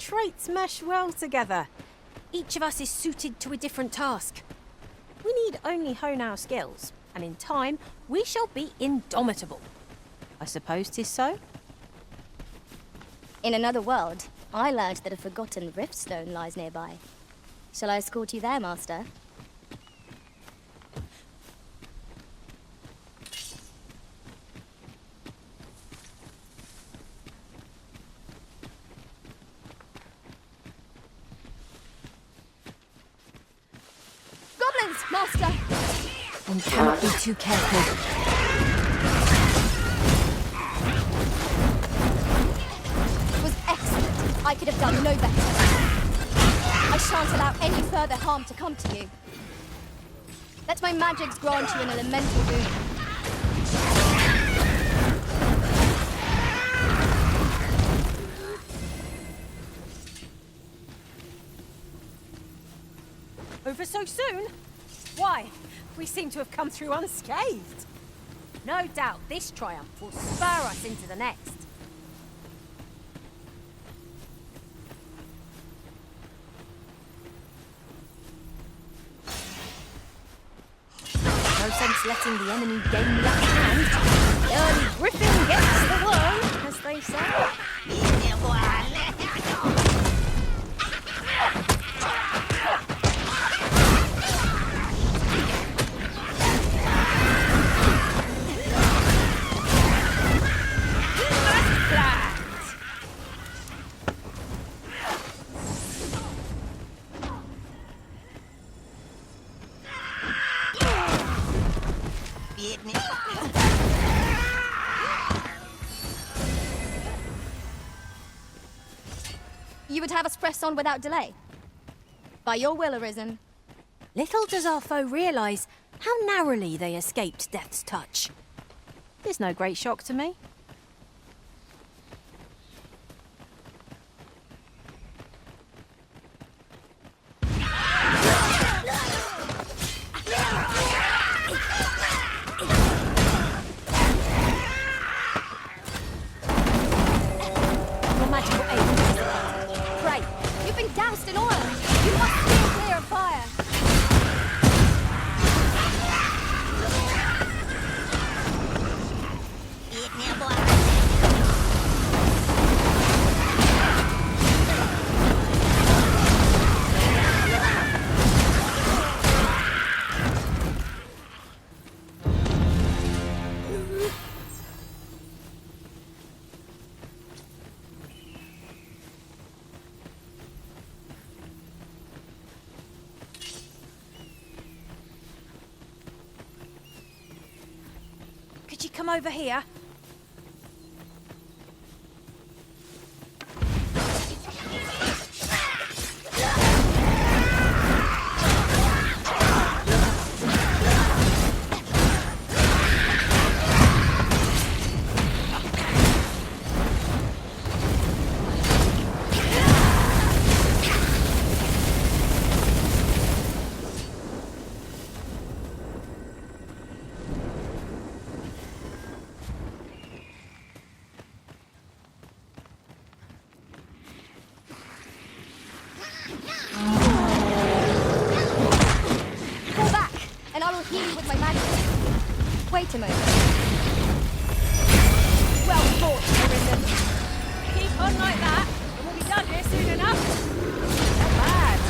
traits mesh well together. Each of us is suited to a different task. We need only hone our skills, and in time, we shall be indomitable. I suppose 'tis so? In another world, I learned that a forgotten riftstone lies nearby. Shall I escort you there, Master? Goblins, Master! One cannot be too careful. I could have done no better. I shan't allow any further harm to come to you. Let my magics grant you an elemental boon. Over so soon? Why? We seem to have come through unscathed. No doubt this triumph will spur us into the next. No sense letting the enemy gain the upper hand. The early griffin gets the worm, as they say. You would have us press on without delay? By your will, Arisen. Little does our foe realise how narrowly they escaped death's touch. It's no great shock to me. Your magical aid is dissipated. Pray. You've been doused in oil! You must steer clear of fire! Could you come over here? Fall back, and I will heal you with my magic. Wait a moment. Well fought, Arisen. Keep on like that, and we'll be done here soon enough. Not bad.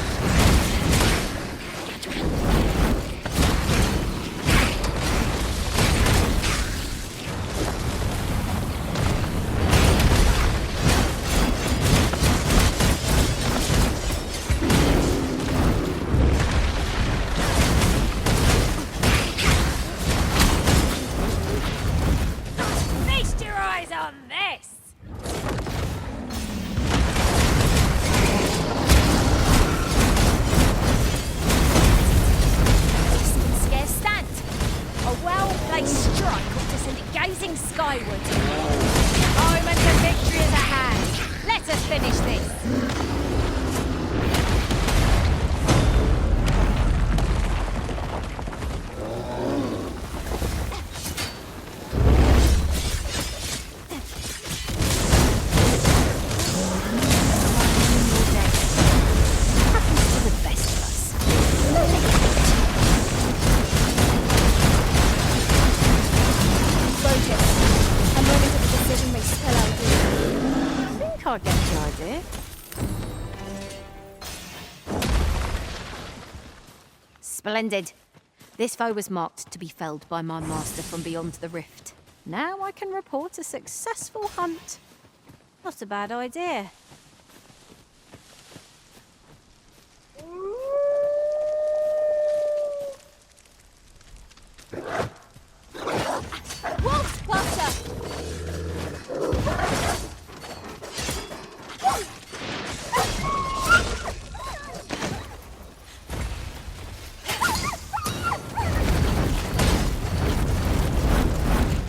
Feast your eyes on this! here. Splendid. This foe was marked to be felled by my master from beyond the rift. Now I can report a successful hunt. Not a bad idea. Wolf Buster!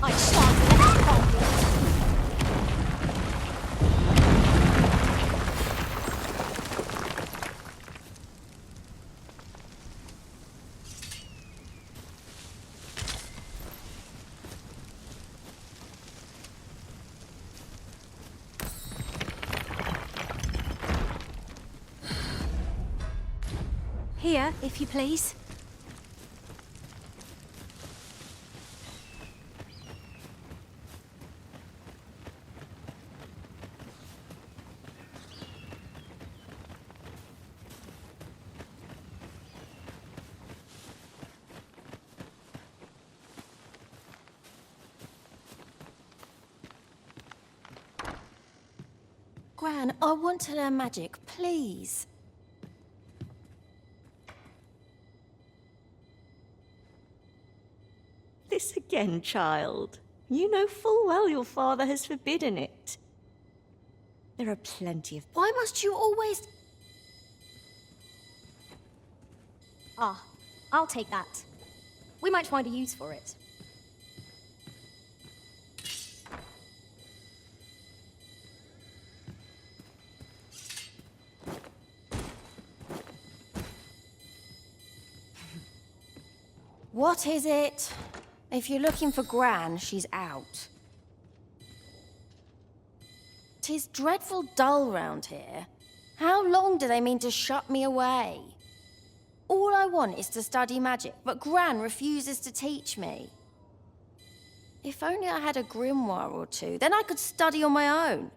I shan't let you harm you. Here, if you please. Gran, I want to learn magic, please. This again, child. You know full well your father has forbidden it. There are plenty of... Why must you always... Ah, I'll take that. We might find a use for it. What is it? If you're looking for Gran, she's out. 'Tis dreadful dull round here. How long do they mean to shut me away? All I want is to study magic, but Gran refuses to teach me. If only I had a grimoire or two, then I could study on my own.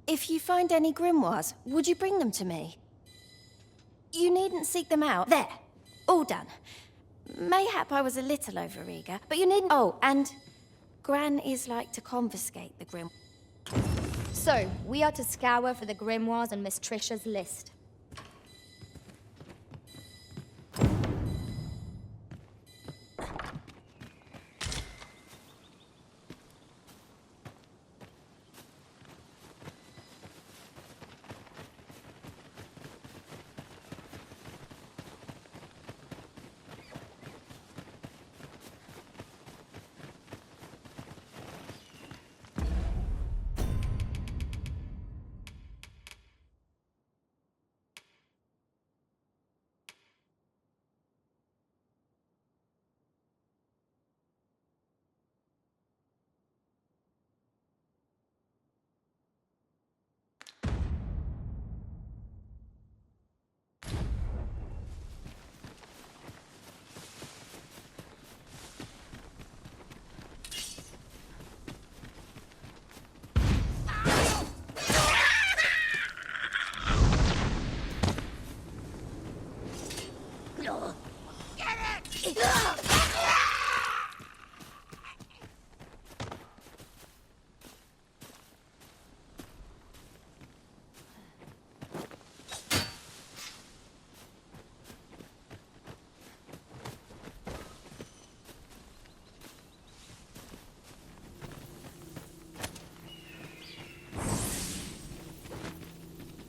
If you find any grimoires, would you bring them to me? You needn't seek them out. There, all done. Mayhap I was a little overeager, but you needn't... Oh, and Gran is like to confiscate the grimoire. So, we are to scour for the grimoires on Miss Trisha's list.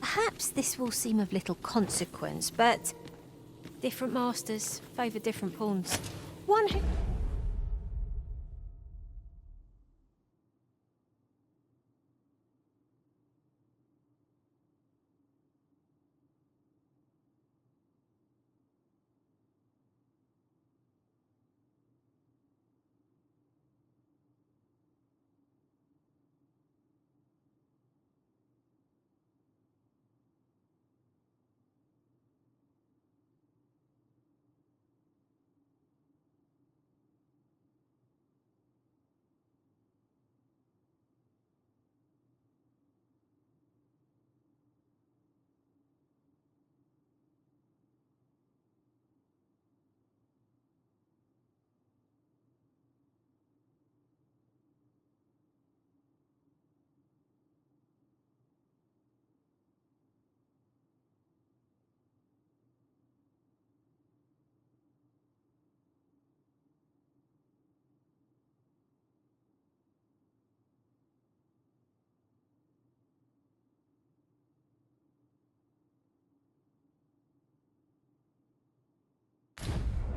Perhaps this will seem of little consequence, but different masters favour different pawns. One who...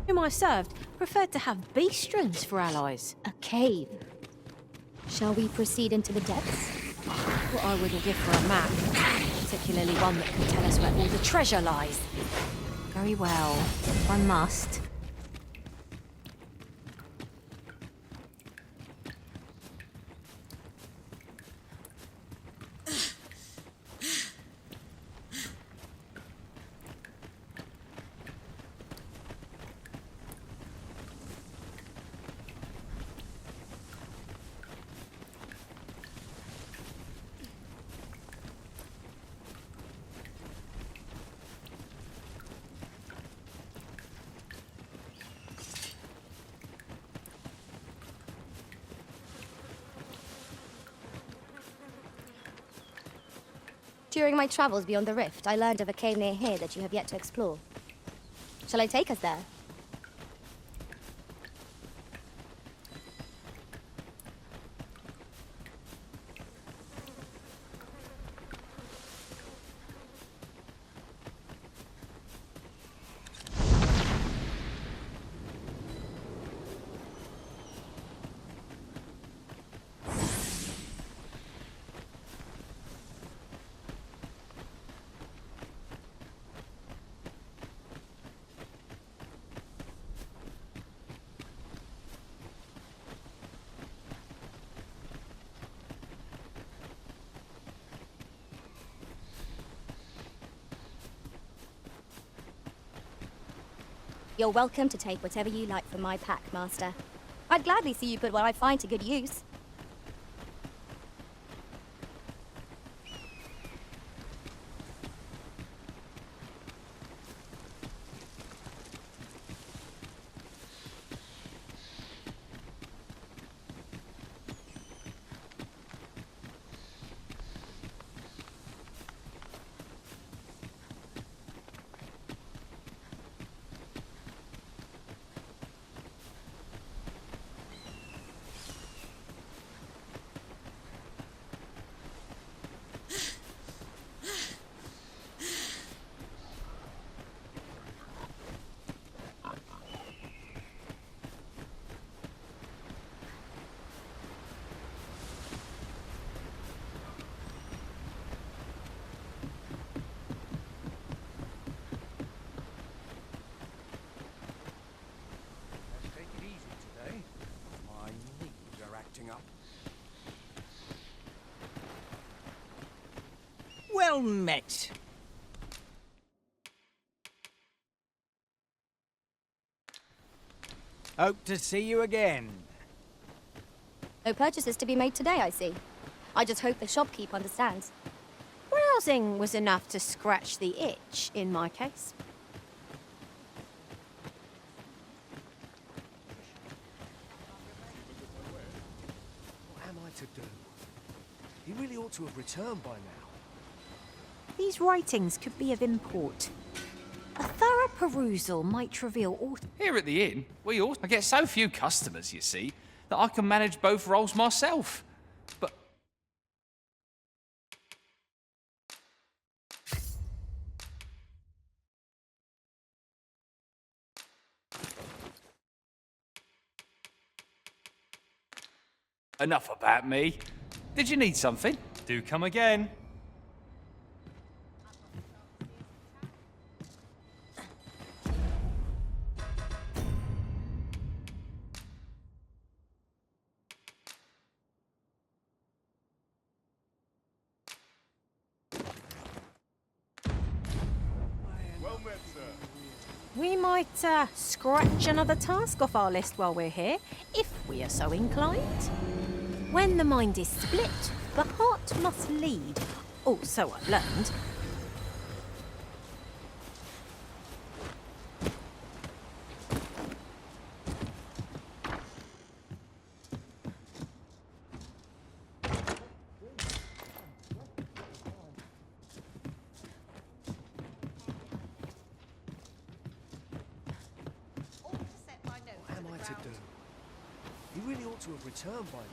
whom I served preferred to have beastrons for allies. A cave. Shall we proceed into the depths? What I wouldn't give for a map, particularly one that could tell us where all the treasure lies. Very well, if I must. During my travels beyond the rift, I learned of a cave near here that you have yet to explore. Shall I take us there? You're welcome to take whatever you like from my pack, Master. I'd gladly see you put what I find to good use. Well met. Hope to see you again. No purchases to be made today, I see. I just hope the shopkeep understands. Browsing was enough to scratch the itch, in my case. What am I to do? He really ought to have returned by now. These writings could be of import. A thorough perusal might reveal all... Here at the inn, I get so few customers, you see, that I can manage both roles myself. But... Enough about me. Did you need something? Do come again. We might scratch another task off our list while we're here, if we are so inclined. When the mind is split, the heart must lead. Oh, so I've learned. What am I to do? He really ought to have returned by now.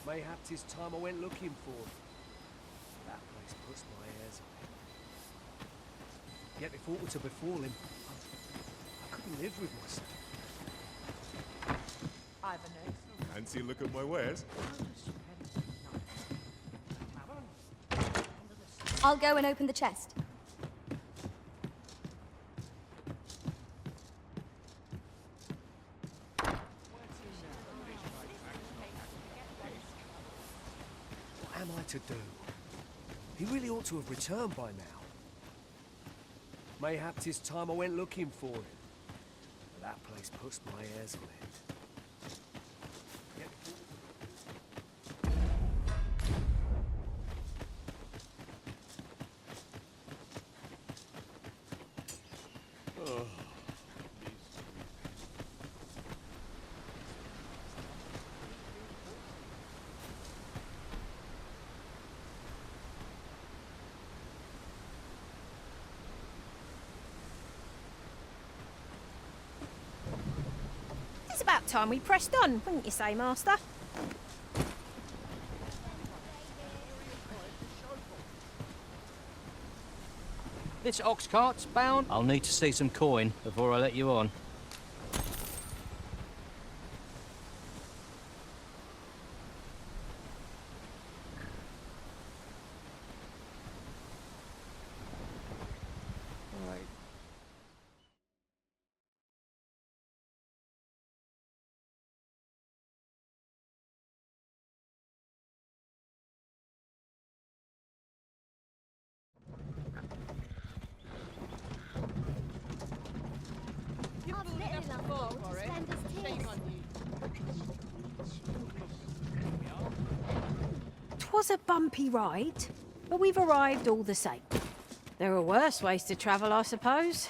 Mayhaps it's time I went looking for him. That place puts my hairs up. Yet if aught were to befall him, can live with myself. Fancy a look at my wares? I'll go and open the chest. What am I to do? He really ought to have returned by now. Mayhap 'tis time I went looking for him. That place puts my hairs on end. It's about time we pressed on, wouldn't you say, Master? This ox cart's bound. I'll need to see some coin before I let you on. I've little enough gold to spend as tears. 'Twas a bumpy ride, but we've arrived all the same. There are worse ways to travel, I suppose.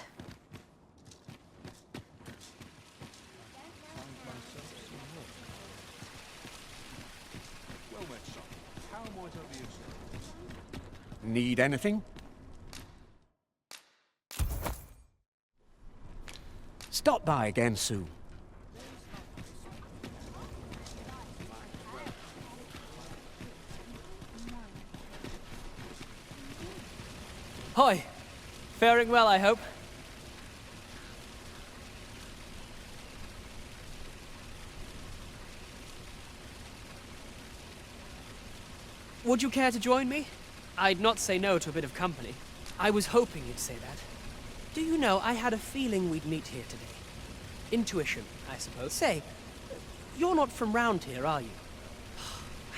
Need anything? Stop by again soon. Hi. Faring well, I hope. Would you care to join me? I'd not say no to a bit of company. I was hoping you'd say that. Do you know, I had a feeling we'd meet here today. Intuition, I suppose. Say, you're not from round here, are you?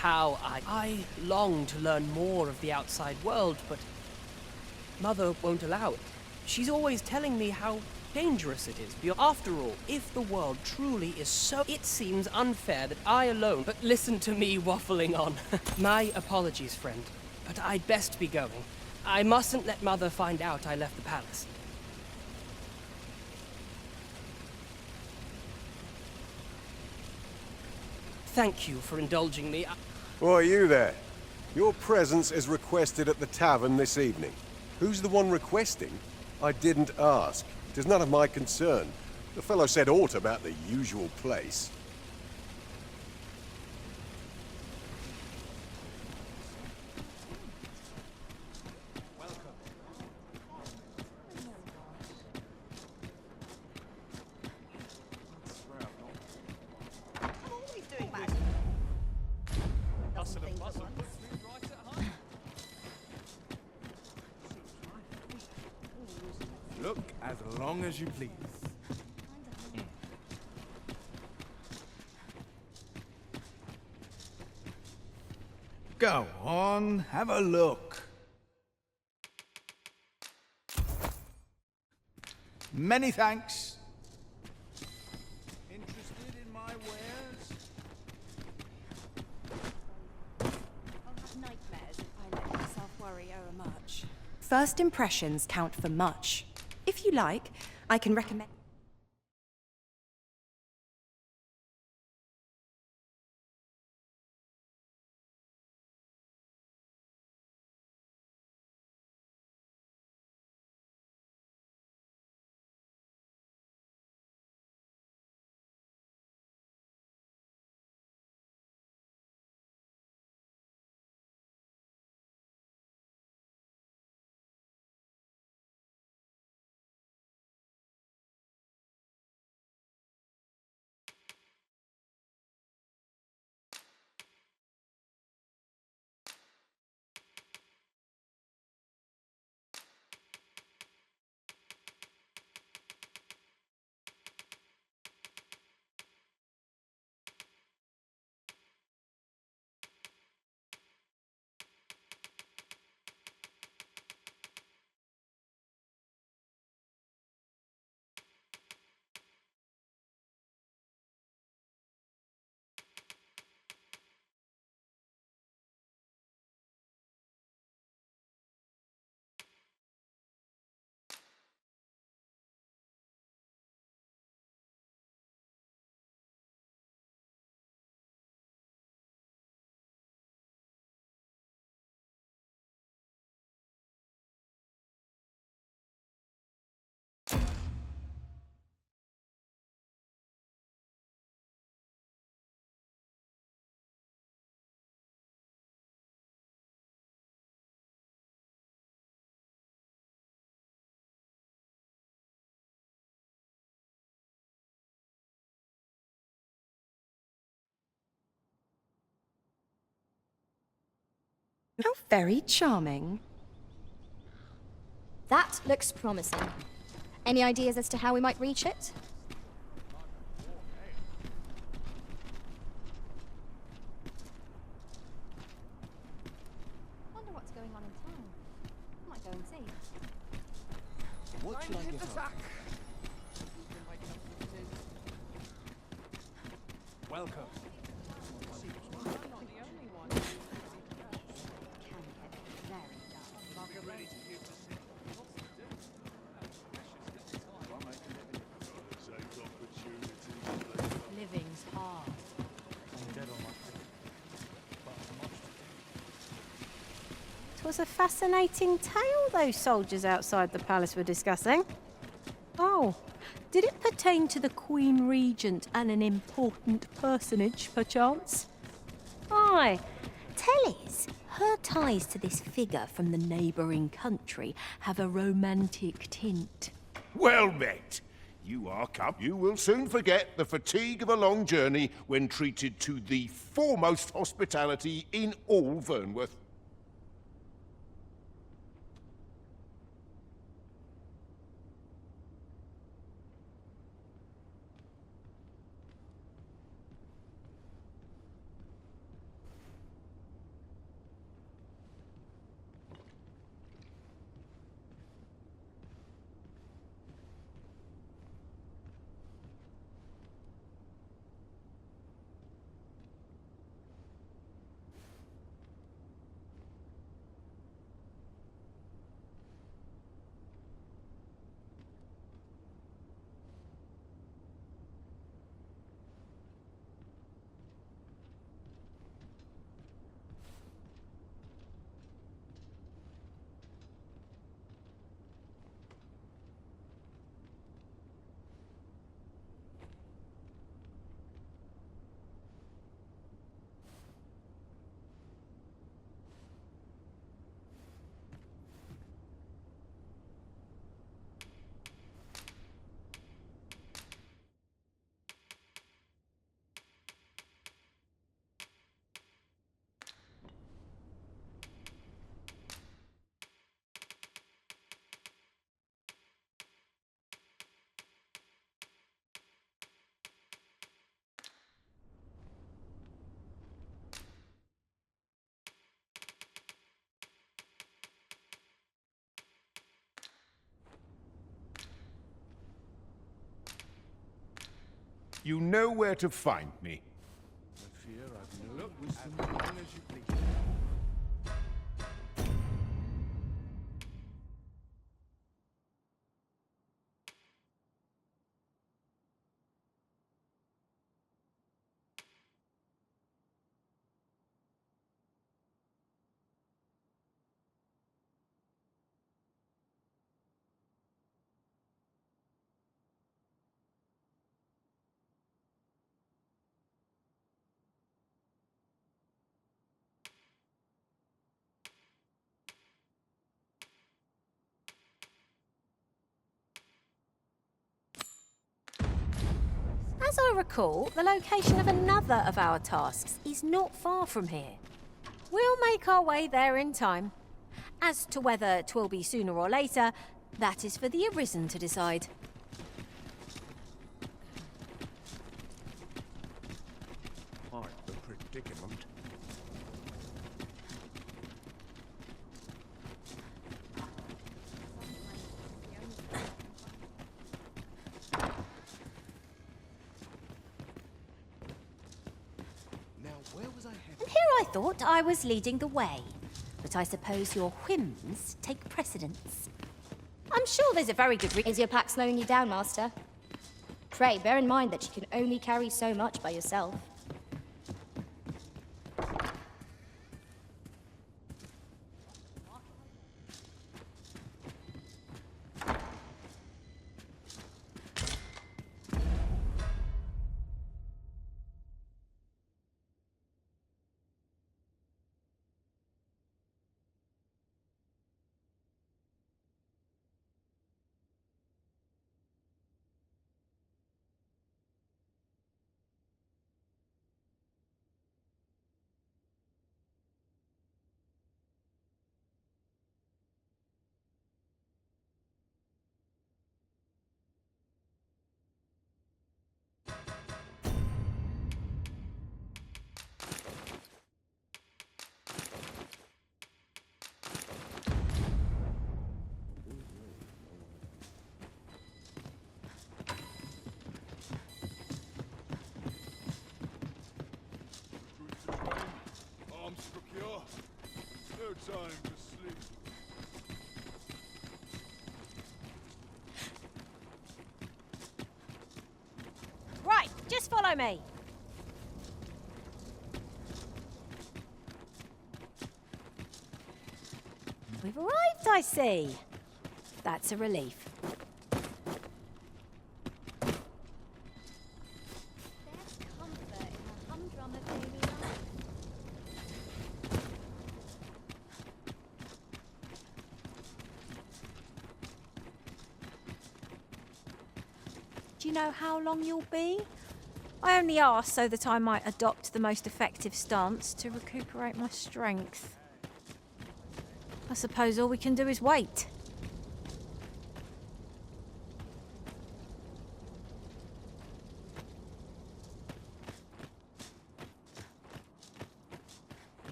How I long to learn more of the outside world, but Mother won't allow it. She's always telling me how dangerous it is. After all, if the world truly is so, it seems unfair that I alone... But listen to me waffling on. My apologies, friend, but I'd best be going. I mustn't let Mother find out I left the palace. Thank you for indulging me. Why, you there? Your presence is requested at the tavern this evening. Who's the one requesting? I didn't ask. It is none of my concern. The fellow said aught about the usual place. Look as long as you please. Go on, have a look. Many thanks. Interested in my wares? I'll have nightmares if I let myself worry overmuch. First impressions count for much. If you like, I can recommend... How very charming. That looks promising. Any ideas as to how we might reach it? Wonder what's going on in town. Might go and see. What should I get on? Welcome. Living's hard. 'Twas a fascinating tale those soldiers outside the palace were discussing. Oh, did it pertain to the Queen Regent and an important personage, perchance? Aye, Telly's. Her ties to this figure from the neighbouring country have a romantic tint. Well met. You are come. You will soon forget the fatigue of a long journey when treated to the foremost hospitality in all Vernworth. You know where to find me. I fear I've no wisdom as long as you please. As I recall, the location of another of our tasks is not far from here. We'll make our way there in time. As to whether 'twill be sooner or later, that is for the Arisen to decide. Quite the predicament. And here I thought I was leading the way. But I suppose your whims take precedence. I'm sure there's a very good reason. Is your pack slowing you down, Master? Pray, bear in mind that you can only carry so much by yourself. time to sleep. Right, just follow me. We've arrived, I see. That's a relief. There's comfort in the humdrum of daily life. Do you know how long you'll be? I only asked so that I might adopt the most effective stance to recuperate my strength. I suppose all we can do is wait.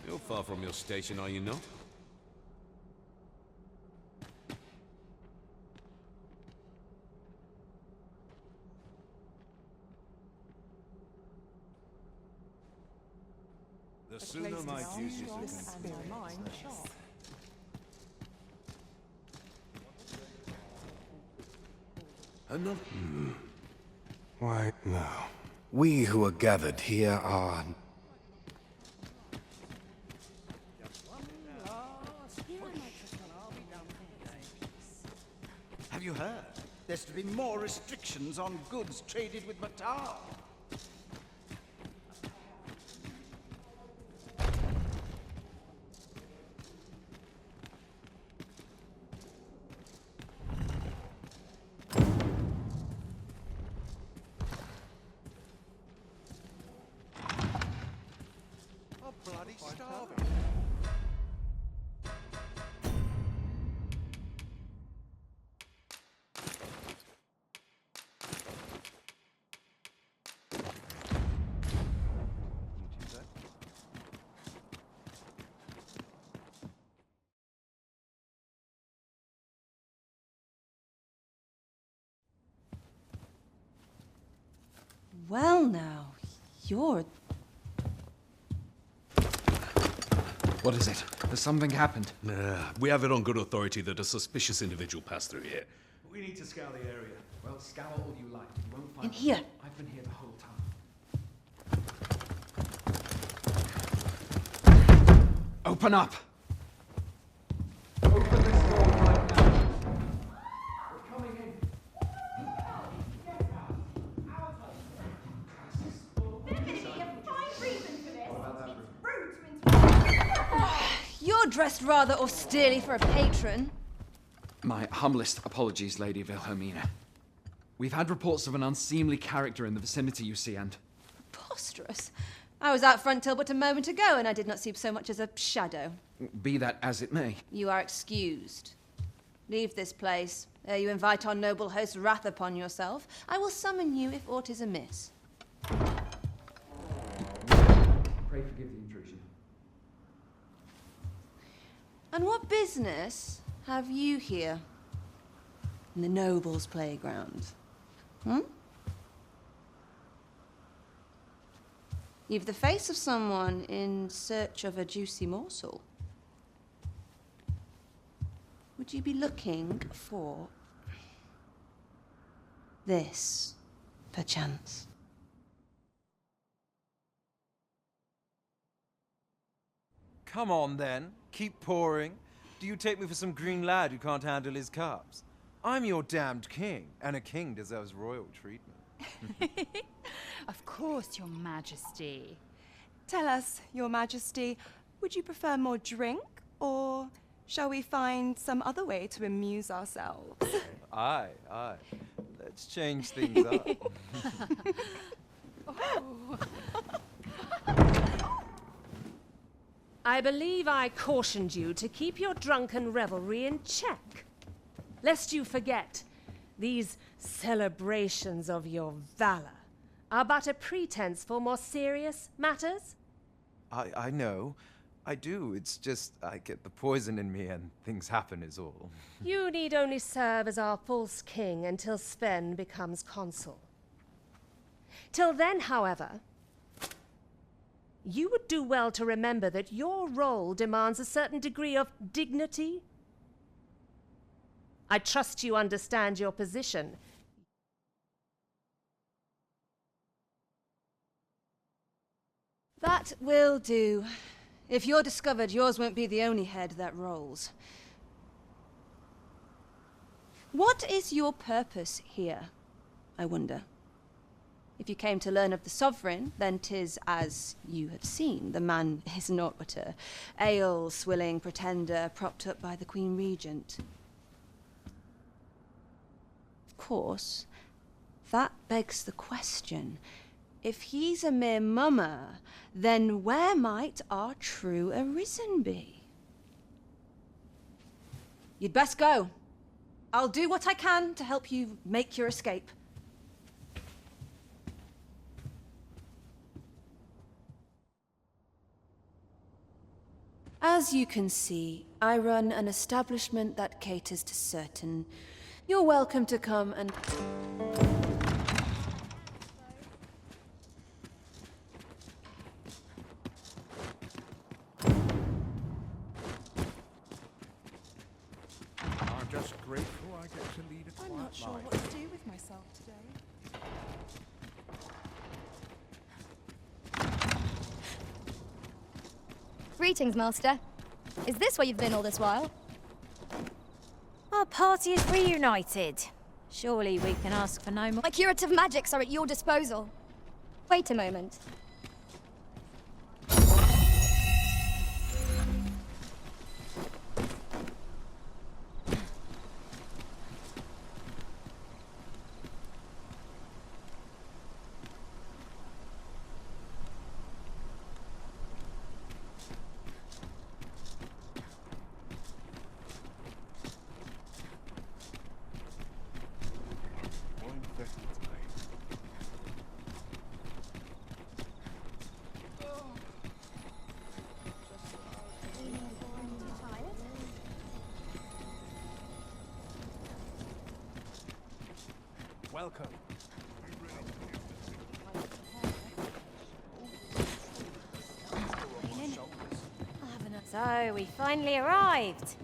You're far from your station, are you not? The sooner my duties are complete. Another. Why, no. We who are gathered here are... Have you heard? There's to be more restrictions on goods traded with Batar. I'm bloody starving. Well now, you're... What is it? Has something happened? We have it on good authority that a suspicious individual passed through here. We need to scour the area. Well, scour all you like. You won't find In here. I've been here the whole time. Open up! Open this door right now. We're coming in. You're dressed rather austerely for a patron. My humblest apologies, Lady Wilhelmina. We've had reports of an unseemly character in the vicinity, you see, and... Preposterous. I was out front till but a moment ago, and I did not see so much as a shadow. Be that as it may. You are excused. Leave this place, ere you invite our noble host's wrath upon yourself. I will summon you if aught is amiss. Pray forgive the intrusion. And what business have you here? In the nobles' playground? Hmm? You've the face of someone in search of a juicy morsel. Would you be looking for this, perchance? Come on, then. Keep pouring. Do you take me for some green lad who can't handle his cups? I'm your damned king, and a king deserves royal treatment. Of course, Your Majesty. Tell us, Your Majesty, would you prefer more drink, or shall we find some other way to amuse ourselves? Aye. Let's change things up. I believe I cautioned you to keep your drunken revelry in check. Lest you forget, these celebrations of your valor are but a pretense for more serious matters. I know. I do. It's just I get the poison in me and things happen is all. You need only serve as our false king until Sven becomes consul. Till then, however, you would do well to remember that your role demands a certain degree of dignity. I trust you understand your position. That will do. If you're discovered, yours won't be the only head that rolls. What is your purpose here, I wonder? If you came to learn of the Sovereign, then 'tis as you have seen. The man is naught but a ale-swilling pretender propped up by the Queen Regent. Of course, that begs the question. If he's a mere mummer, then where might our true Arisen be? You'd best go. I'll do what I can to help you make your escape. As you can see, I run an establishment that caters to certain. You're welcome to come and... I'm just grateful I get to lead a quiet I'm not sure life. what to do with myself today. Greetings, Master. Is this where you've been all this while? Our party is reunited. Surely we can ask for no more. My curative magics are at your disposal. Wait a moment. Welcome. So, we finally arrived.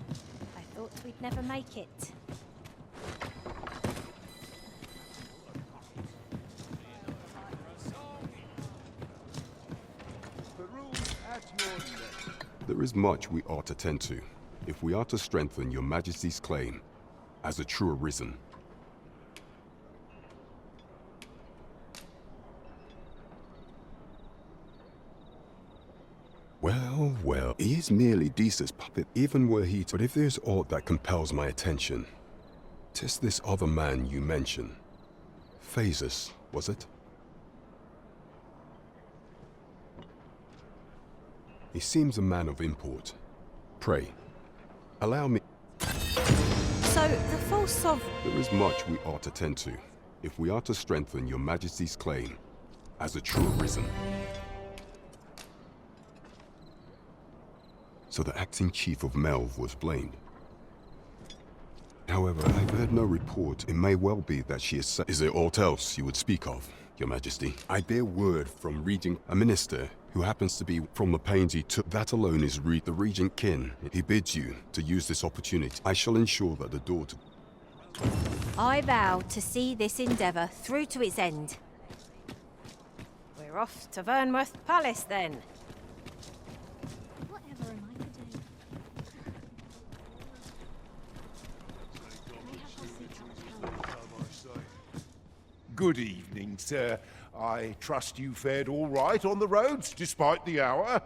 I thought we'd never make it. There is much we ought to tend to, if we are to strengthen your Majesty's claim as a true Arisen. Well, he is merely Deesa's puppet, even were he to... But if there's aught that compels my attention, 'tis this other man you mention. Phasus, was it? He seems a man of import. Pray, allow me... So, the false sovereign... There is much we ought to tend to, if we are to strengthen your Majesty's claim as a true Arisen. So the acting chief of Melve was blamed. However, I've heard no report. It may well be that she is... Is there aught else you would speak of, Your Majesty? I bear word from Regent... A minister who happens to be from the pains he took. That alone is the Regent kin. He bids you to use this opportunity. I shall ensure that the door to... I vow to see this endeavour through to its end. We're off to Vernworth Palace, then. Whatever am I to do? Good evening, sir. I trust you fared all right on the roads, despite the hour.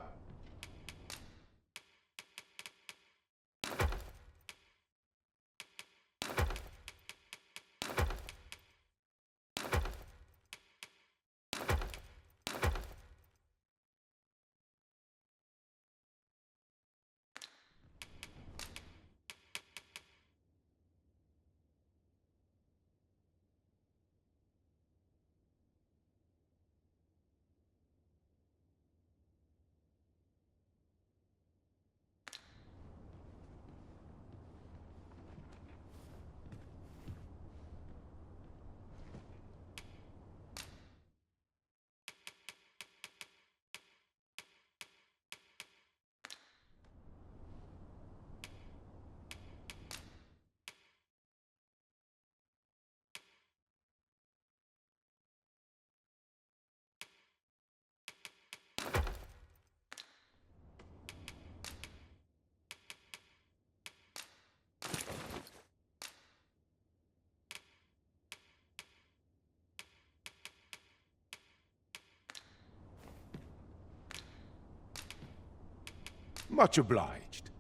Much obliged.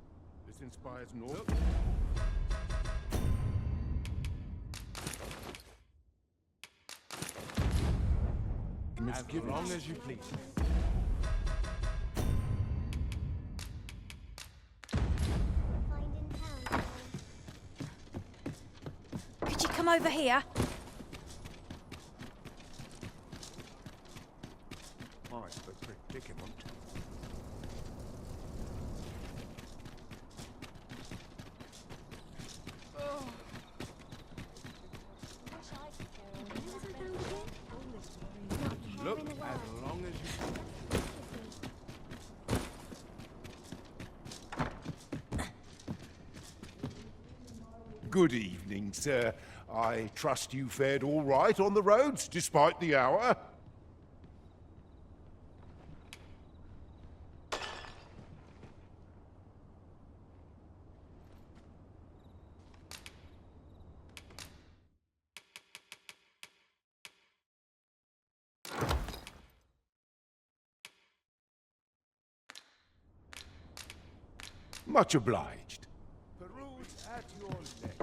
This inspires no... As long as you please. Could you come over here? Quite a predicament. Look, as long as you... Good evening, sir. I trust you fared all right on the roads, despite the hour. Much obliged. Peruse at your neck.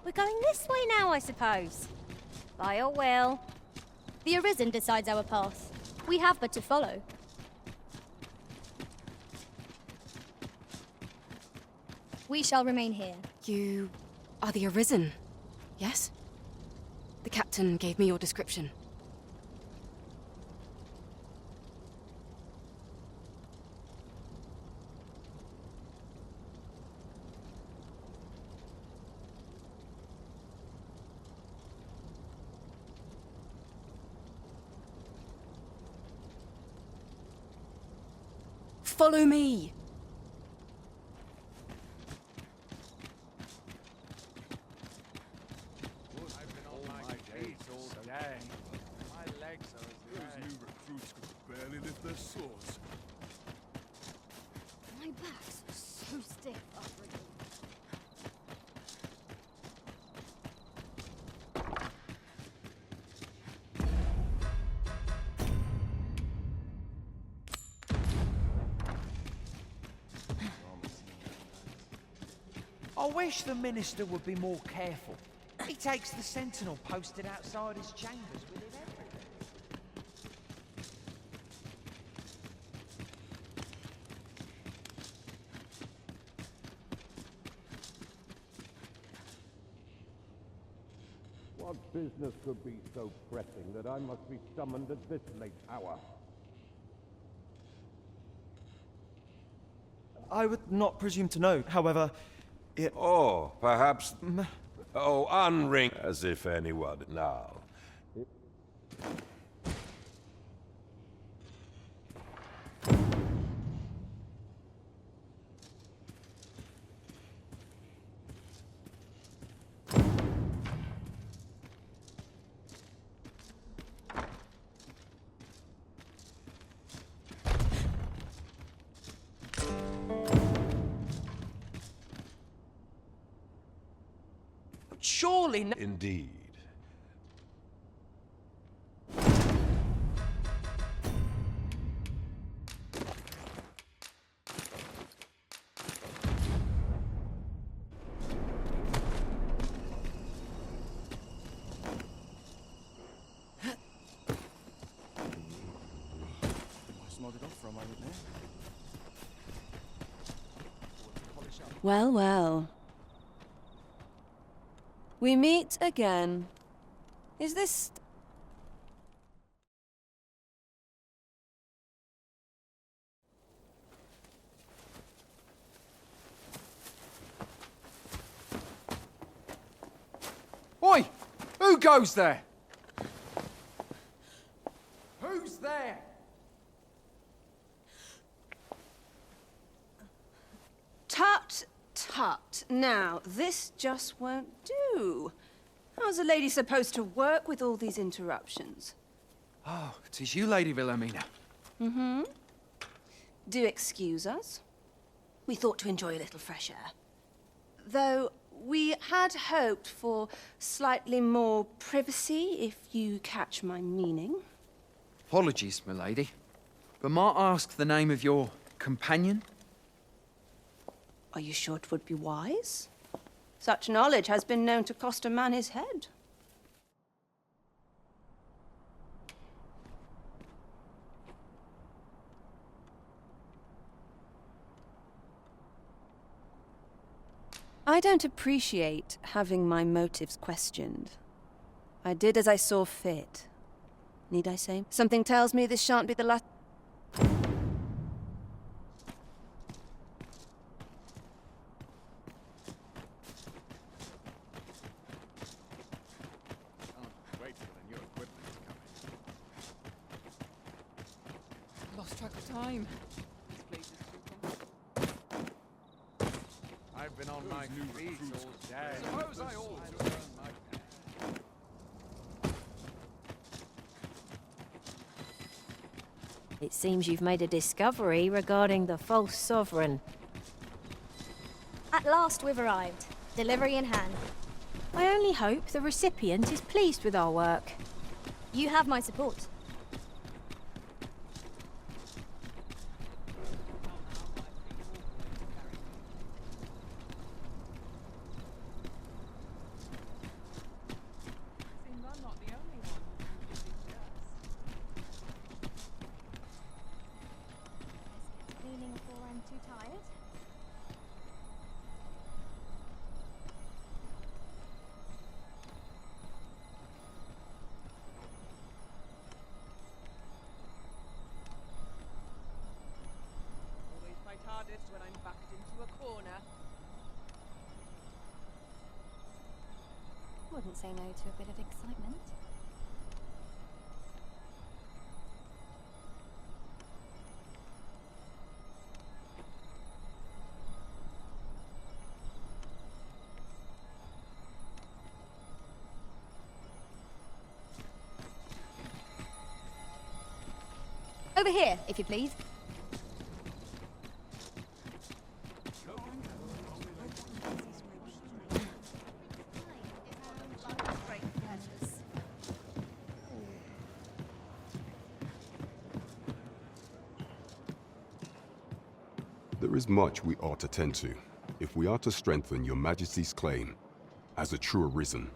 We're going this way now, I suppose. By your will. The Arisen decides our path. We have but to follow. We shall remain here. You are the Arisen, yes? The captain gave me your description. Follow me! I've been on my gates all day. My legs are as those new recruits could barely lift their swords. My back's so stiff after it. I wish the minister would be more careful. He takes the sentinel posted outside his chambers with him everywhere. What business could be so pressing that I must be summoned at this late hour? I would not presume to know, however, it... Oh, perhaps... Oh, unring as if anyone now. Surely... Indeed. Well, well. We meet again. Is this... Oi! Who goes there? Who's there? Tut, tut. Now, this just won't do. How's a lady supposed to work with all these interruptions? Oh, 'tis you, Lady Wilhelmina. Mm-hmm. Do excuse us. We thought to enjoy a little fresh air. Though, We had hoped for slightly more privacy, if you catch my meaning. Apologies, milady. But might I ask the name of your companion? Are you sure it would be wise? Such knowledge has been known to cost a man his head. I don't appreciate having my motives questioned. I did as I saw fit. Need I say? Something tells me this shan't be the last. Lost track of time. I've been on my feet all day. Suppose I ought to earn my pay. It seems you've made a discovery regarding the false sovereign. At last we've arrived. Delivery in hand. I only hope the recipient is pleased with our work. You have my support. Cleaning before I'm too tired. Always fight hardest when I'm backed into a corner. Wouldn't say no to a bit of excitement. Over here, if you please. There is much we ought to tend to, if we are to strengthen your Majesty's claim as a true arisen.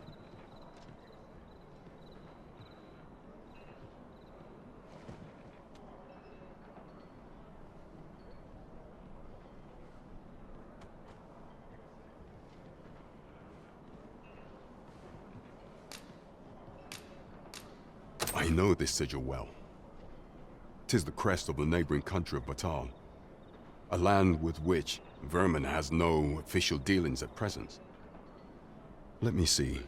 I know this sigil well. 'Tis the crest of the neighboring country of Batal, a land with which Vermin has no official dealings at present. Let me see.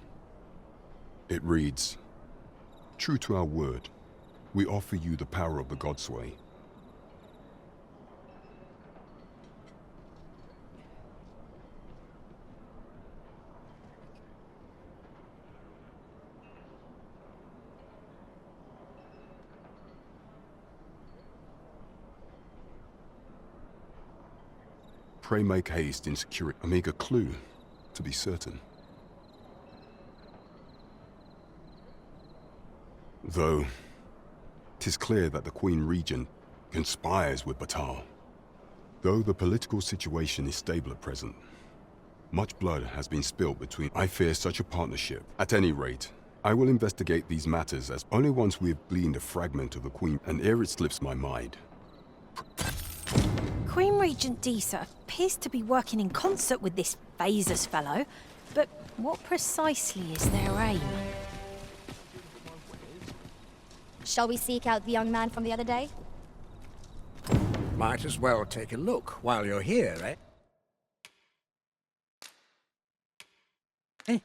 It reads, "True to our word, we offer you the power of the Godsway." Pray make haste in securing a meager clue, to be certain. Though, 'tis clear that the Queen Regent conspires with Batal. Though the political situation is stable at present, much blood has been spilled between. I fear such a partnership. At any rate, I will investigate these matters as only once we have gleaned a fragment of the Queen, and ere it slips my mind. Queen Regent Disa appears to be working in concert with this Phasus fellow, but what precisely is their aim? Shall we seek out the young man from the other day? Might as well take a look while you're here, eh?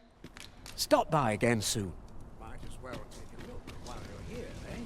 Stop by again soon. Might as well take a look while you're here, eh?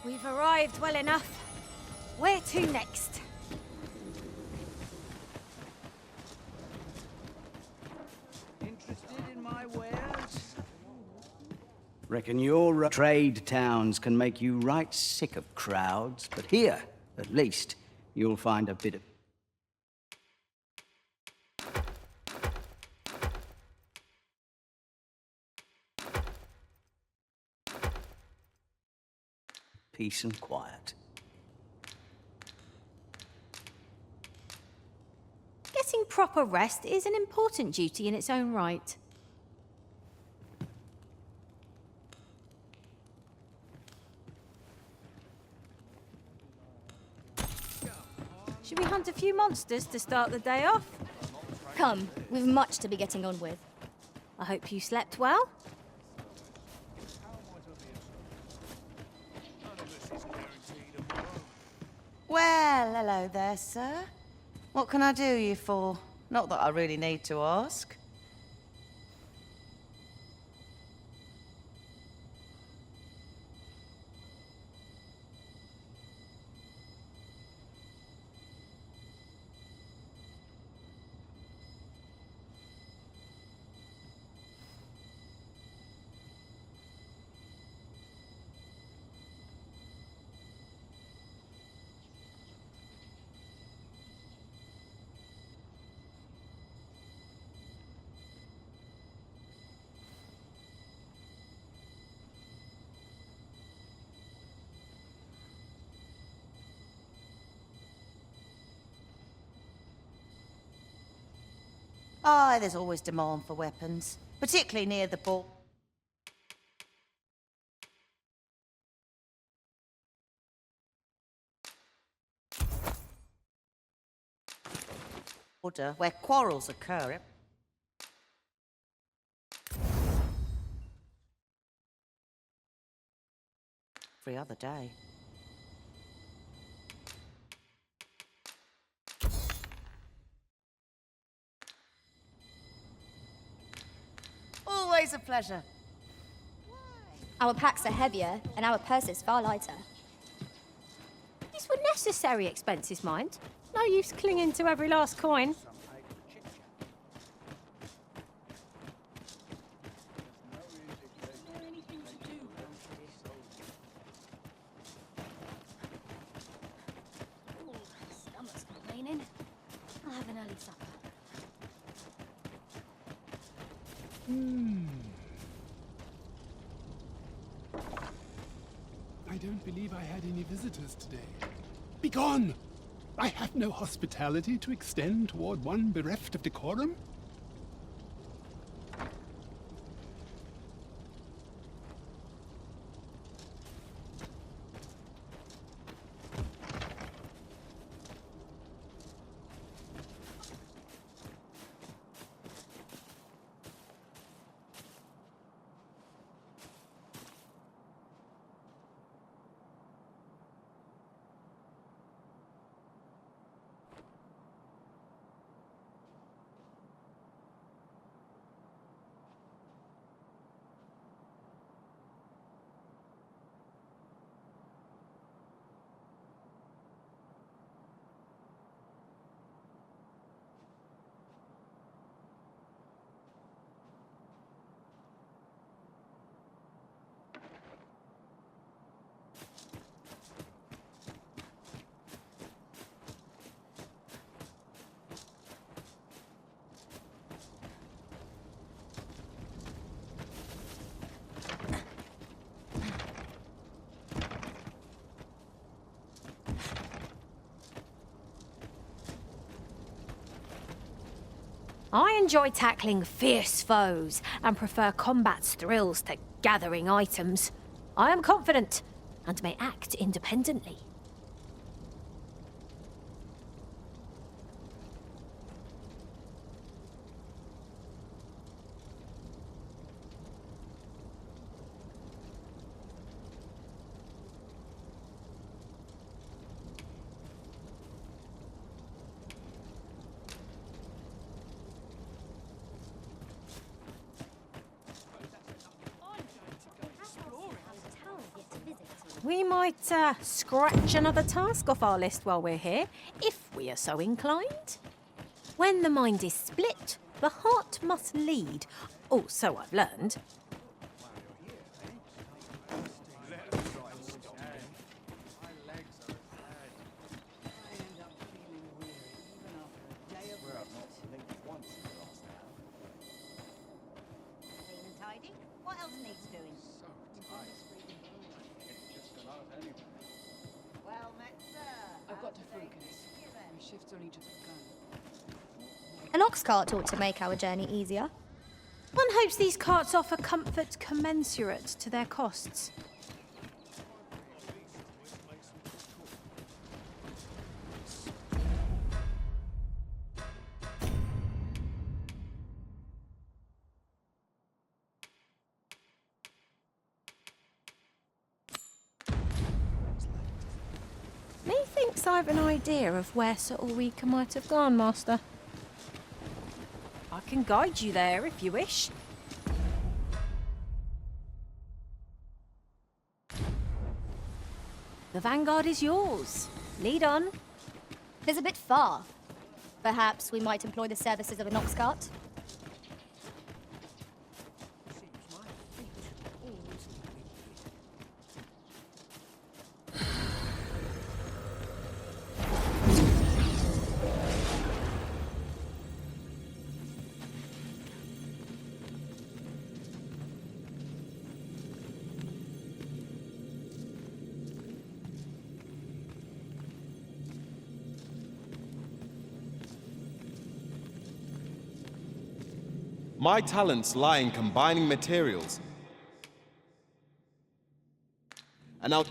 We've arrived well enough. Where to next? Interested in my wares? Reckon your trade towns can make you right sick of crowds, but here, at least, you'll find a bit of peace and quiet. Getting proper rest is an important duty in its own right. Should we hunt a few monsters to start the day off? Come, we've much to be getting on with. I hope you slept well. Well, hello there, sir. What can I do you for? Not that I really need to ask. Oh, there's always demand for weapons, particularly near the border where quarrels occur. Every other day. Always a pleasure. Our packs are heavier, and our purses far lighter. These were necessary expenses, mind. No use clinging to every last coin. Stomach's complaining. I'll have an early supper. I don't believe I had any visitors today. Begone! I have no hospitality to extend toward one bereft of decorum. I enjoy tackling fierce foes and prefer combat's thrills to gathering items. I am confident and may act independently. Town yet to visit. We might scratch another task off our list while we're here, if we are so inclined. When the mind is split, the heart must lead. Oh, so I've learned. Clean and tidy. What else needs doing? Well met, sir. I've got to focus. My shift's only just begun. An ox cart ought to make our journey easier. One hopes these carts offer comfort commensurate to their costs. Methinks I've an idea of where Sir Ulrika might have gone, Master. I can guide you there if you wish. The vanguard is yours. Lead on. It's a bit far. Perhaps we might employ the services of an ox cart. My talents lie in combining materials. And I'll...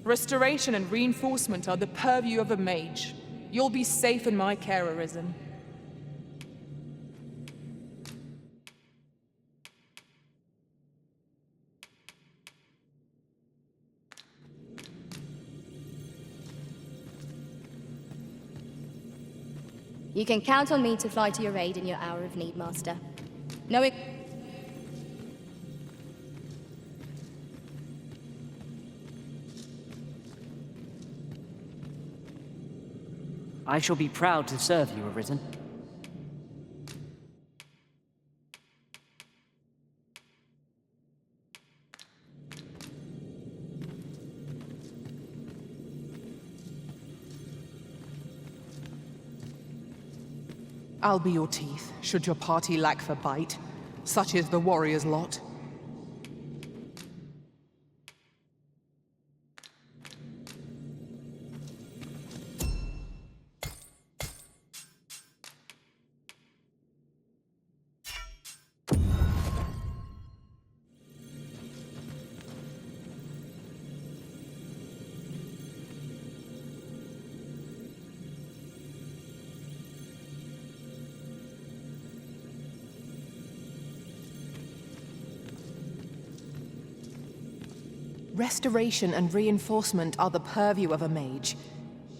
Restoration and reinforcement are the purview of a mage. You'll be safe in my care, Arisen. You can count on me to fly to your aid in your hour of need, Master. Knowing... I shall be proud to serve you, Arisen. I'll be your teeth, should your party lack for bite. Such is the warrior's lot. Restoration and reinforcement are the purview of a mage.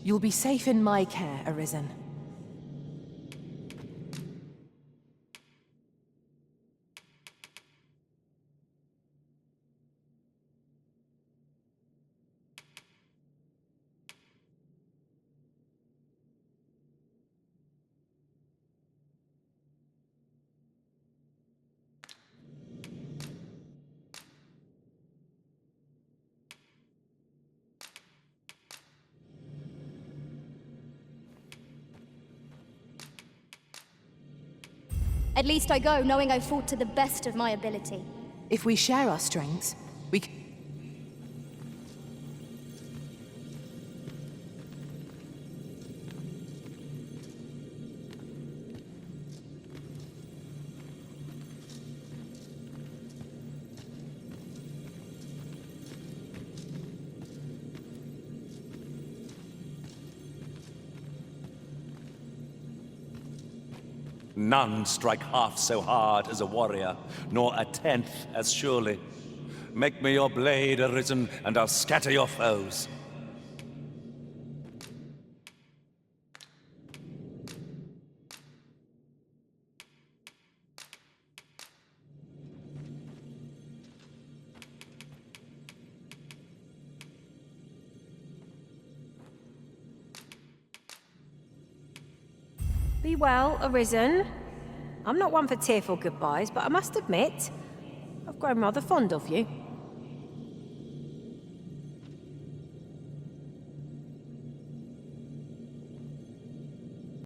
You'll be safe in my care, Arisen. At least I go knowing I fought to the best of my ability. If we share our strengths, we c- None strike half so hard as a warrior, nor a tenth as surely. Make me your blade, Arisen, and I'll scatter your foes. Be well, Arisen. I'm not one for tearful goodbyes, but I must admit, I've grown rather fond of you.